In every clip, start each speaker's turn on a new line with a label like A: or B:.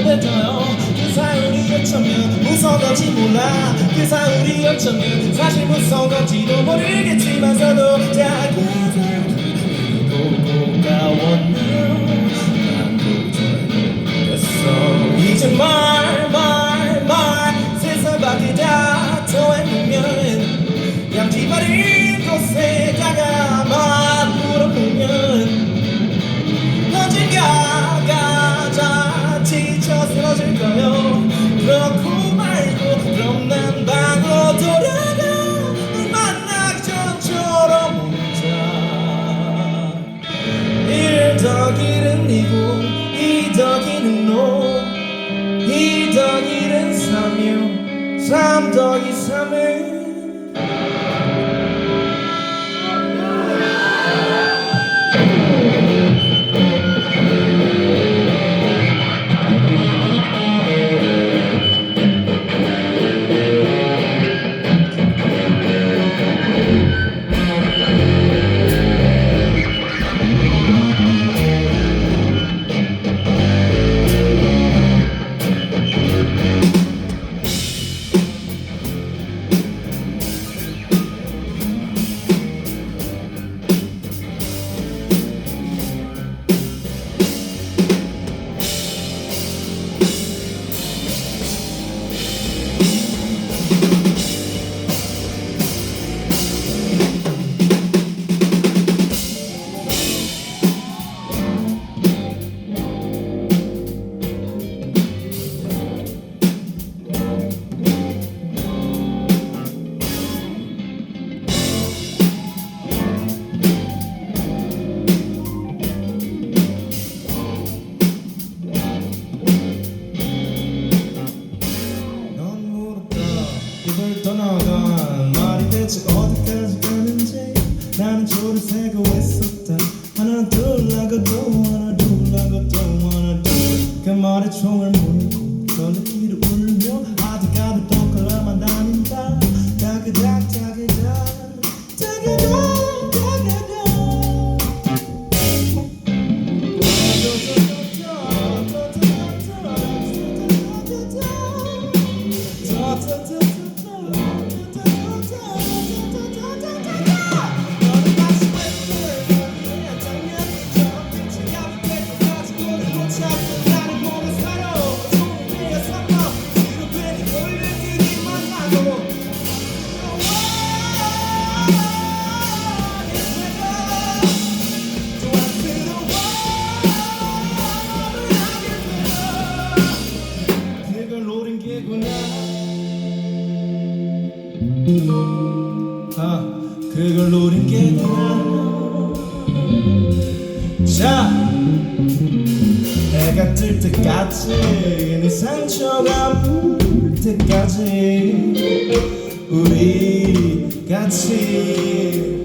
A: 뱉어요. 그 사이 우리 어쩌면 무서운 건지 몰라. 그 사이 우리 어쩌면 사실 무서운 건지도 모르겠지만서도 작아서 보고 가웠네요. 난도 잘못했어. 이제 말 세상 밖에 다 토해보면 양지바리 곳에다가 막 물어보면 언젠가 가자 지쳐 쓰러질 거요. 그렇고 말고 그럼 난 바로 돌아가 널 만나기 전처럼 혼자 1 더하기 1은 2고 2 더하기 1은 5 2 더하기 1은 3이요 3 더하기 3은 입을 떠나간 말이 대체 어디까지 가는지 나는 줄을 세고 있었다. 하나 둘 하고 또 하나 둘 하고 또 하나 둘 그 말에 총을 물고 전기를 울며 어디 가도 동그라만 다닌다. 다그닥 다그닥 다그닥 다그닥 그걸 노린 게구나. 자, 해가 뜰 때까지 네 상처가 물 때까지 우리 같이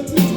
A: to